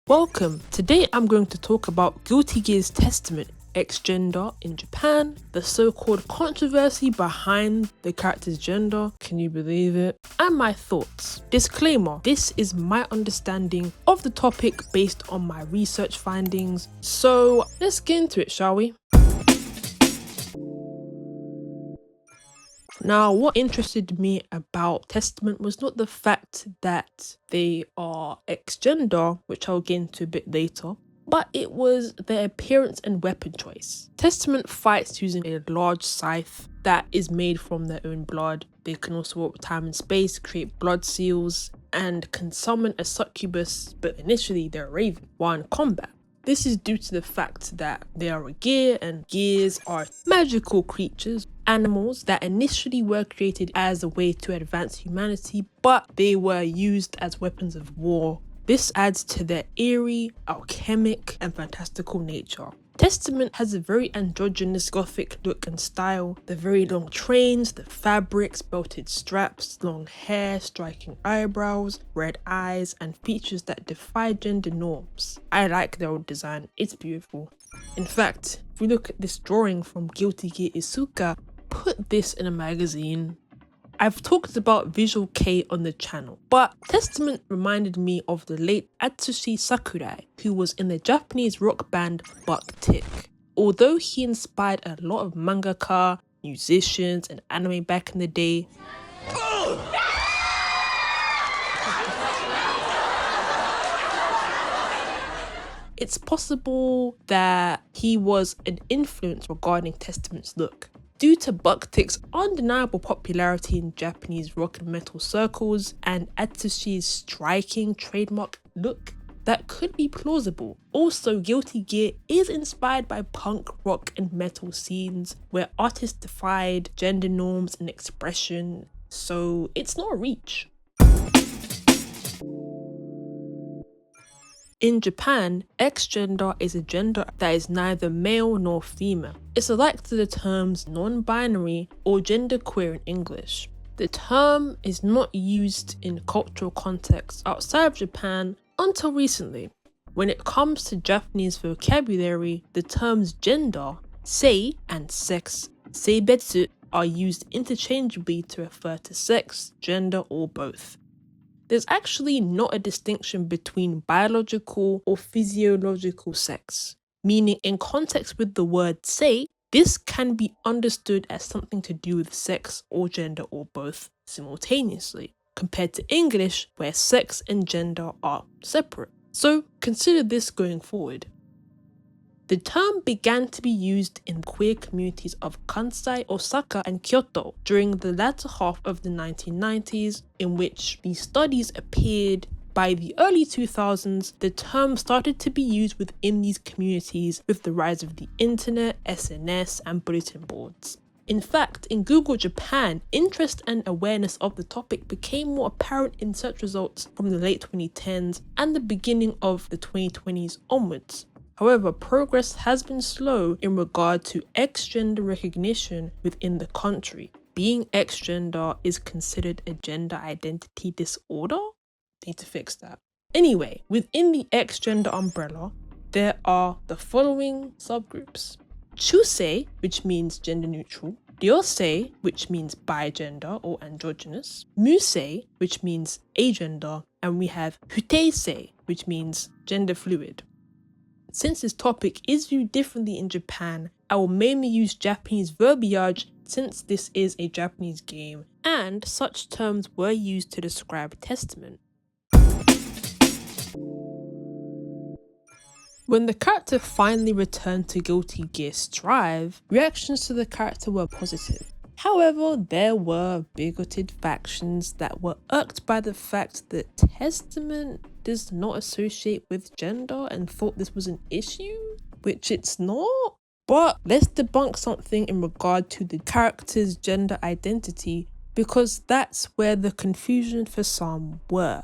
Welcome! Today I'm going to talk about Guilty Gear's Testament, X Gender in Japan, the so-called controversy behind the character's gender, can you believe it, and my thoughts. Disclaimer, this is my understanding of the topic based on my research findings, so let's get into it, shall we? Now, what interested me about Testament was not the fact that they are X-gender, which I'll get into a bit later, but it was their appearance and weapon choice. Testament fights using a large scythe that is made from their own blood. They can also warp time and space, create blood seals, and can summon a succubus, but initially they're a raven while in combat. This is due to the fact that they are a gear, and gears are magical creatures, animals that initially were created as a way to advance humanity, but they were used as weapons of war. This adds to their eerie, alchemic, and fantastical nature. Testament has a very androgynous gothic look and style. The very long trains, the fabrics, belted straps, long hair, striking eyebrows, red eyes, and features that defy gender norms. I like their old design, it's beautiful. In fact, if we look at this drawing from Guilty Gear Isuka, put this in a magazine. I've talked about Visual Kei on the channel, but Testament reminded me of the late Atsushi Sakurai, who was in the Japanese rock band Buck-Tick. Although he inspired a lot of mangaka, musicians, and anime back in the day, it's possible that he was an influence regarding Testament's look. Due to Buck-Tick's undeniable popularity in Japanese rock and metal circles and Atsushi's striking trademark look, that could be plausible. Also, Guilty Gear is inspired by punk, rock and metal scenes where artists defied gender norms and expression, so it's not a reach. In Japan, X-gender is a gender that is neither male nor female. It's alike to the terms non-binary or genderqueer in English. The term is not used in cultural contexts outside of Japan until recently. When it comes to Japanese vocabulary, the terms gender, sei, and sex, seibetsu, are used interchangeably to refer to sex, gender, or both. There's actually not a distinction between biological or physiological sex, meaning in context with the word sei, this can be understood as something to do with sex or gender or both simultaneously, compared to English where sex and gender are separate. So consider this going forward. The term began to be used in queer communities of Kansai, Osaka, and Kyoto during the latter half of the 1990s, in which these studies appeared. By the early 2000s, the term started to be used within these communities with the rise of the internet, SNS, and bulletin boards. In fact, in Google Japan, interest and awareness of the topic became more apparent in search results from the late 2010s and the beginning of the 2020s onwards. However, progress has been slow in regard to X-gender recognition within the country. Being X-gender is considered a gender identity disorder? Need to fix that. Anyway, within the X-gender umbrella, there are the following subgroups. Chusei, which means gender neutral. Ryosei, which means bigender or androgynous. Musei, which means agender. And we have Futeisei, which means gender fluid. Since this topic is viewed differently in Japan, I will mainly use Japanese verbiage since this is a Japanese game, and such terms were used to describe Testament. When the character finally returned to Guilty Gear Strive, reactions to the character were positive. However, there were bigoted factions that were irked by the fact that Testament does not associate with gender and thought this was an issue, which it's not. But let's debunk something in regard to the character's gender identity, because that's where the confusion for some were.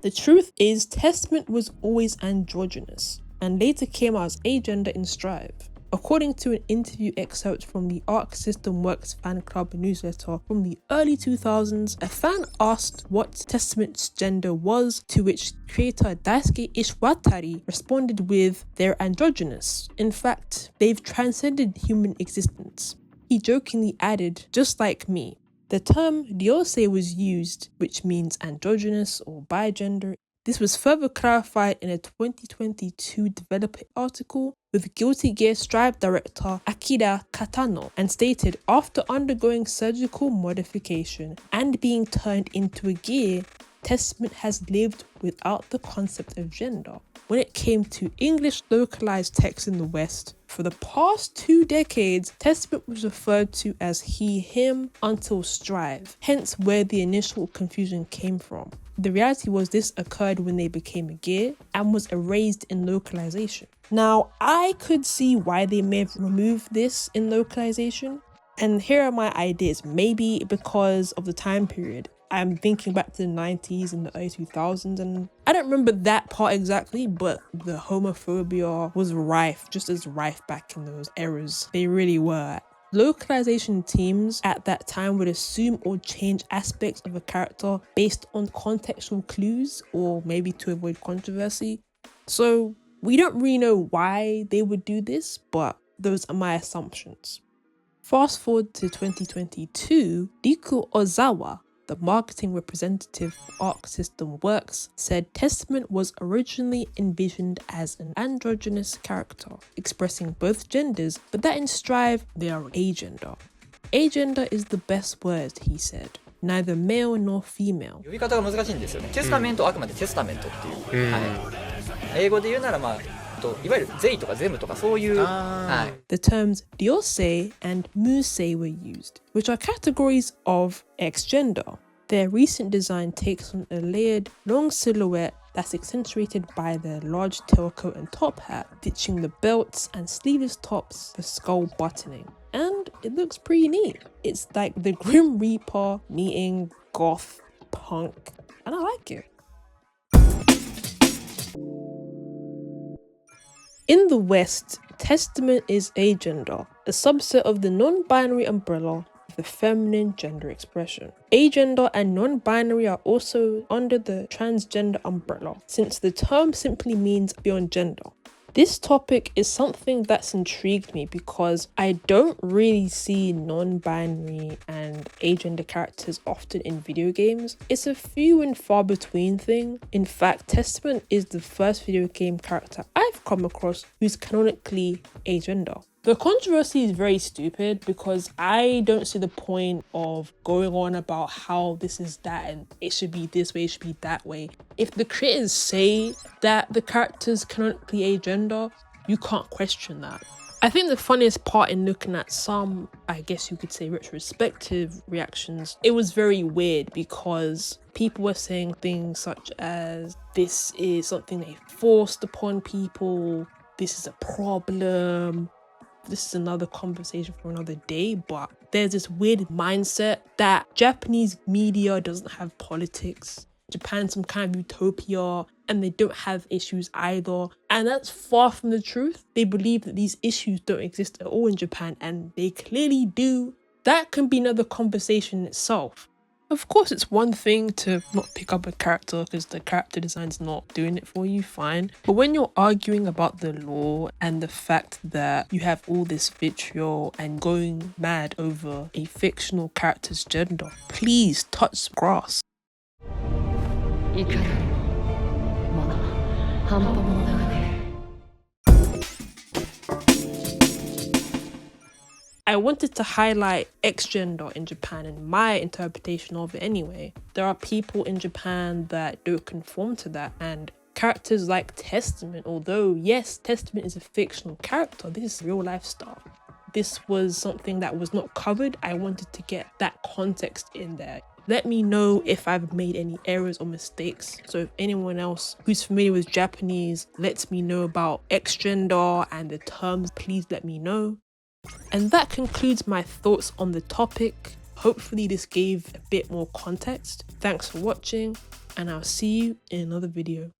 The truth is, Testament was always androgynous and later came out as agender in Strive. According to an interview excerpt from the Arc System Works fan club newsletter from the early 2000s, a fan asked what Testament's gender was, to which creator Daisuke Ishwatari responded with, "They're androgynous. In fact, they've transcended human existence." He jokingly added, "Just like me." The term ryosei was used, which means androgynous or bigender. This was further clarified in a 2022 developer article with Guilty Gear Strive director Akira Katano, and stated, after undergoing surgical modification and being turned into a gear, Testament has lived without the concept of gender. When it came to English localized text in the West, for the past 2 decades, Testament was referred to as he, him until Strive, hence where the initial confusion came from. The reality was this occurred when they became a gear and was erased in localization. Now, I could see why they may have removed this in localization, and here are my ideas. Maybe because of the time period. I'm thinking back to the 90s and the early 2000s, and I don't remember that part exactly, but the homophobia was rife, just as rife back in those eras. They really were. Localization teams at that time would assume or change aspects of a character based on contextual clues, or maybe to avoid controversy. So we don't really know why they would do this, but those are my assumptions. Fast forward to 2022, Riku Ozawa, the marketing representative for Arc System Works, said Testament was originally envisioned as an androgynous character, expressing both genders, but that in Strive, they are agender. Agender is the best word, he said. Neither male nor female. 呼び方が難しいんですよね。テスタメントはあくまでテスタメントっていう。はい。英語で言うならいわゆるゼイとかゼムとかそういう。はい。The terms ryosei and musei were used, which are categories of X gender. Their recent design takes on a layered, long silhouette that's accentuated by the large tailcoat and top hat, ditching the belts and sleeveless tops, the skull buttoning. And it looks pretty neat. It's like the Grim Reaper meeting goth punk, and I like it. In the West, Testament is agender, a subset of the non-binary umbrella of the feminine gender expression. Agender and non-binary are also under the transgender umbrella, since the term simply means beyond gender. This topic is something that's intrigued me because I don't really see non-binary and agender characters often in video games. It's a few and far between thing. In fact, Testament is the first video game character I've come across who's canonically agender. The controversy is very stupid because I don't see the point of going on about how this is that and it should be this way, it should be that way. If the creators say that the character's canonically agender, you can't question that. I think the funniest part in looking at some, I guess you could say, retrospective reactions, it was very weird because people were saying things such as, this is something they forced upon people, this is a problem. This is another conversation for another day, but there's this weird mindset that Japanese media doesn't have politics. Japan's some kind of utopia and they don't have issues either. And that's far from the truth. They believe that these issues don't exist at all in Japan, and they clearly do. That can be another conversation in itself. Of course, it's one thing to not pick up a character because the character design's not doing it for you, fine. But when you're arguing about the law and the fact that you have all this vitriol and going mad over a fictional character's gender, please touch grass. I wanted to highlight X gender in Japan and my interpretation of it anyway. There are people in Japan that don't conform to that, and characters like Testament, although yes, Testament is a fictional character, this is real life stuff. This was something that was not covered. I wanted to get that context in there. Let me know if I've made any errors or mistakes. So if anyone else who's familiar with Japanese lets me know about X gender and the terms, please let me know. And that concludes my thoughts on the topic. Hopefully this gave a bit more context. Thanks for watching, and I'll see you in another video.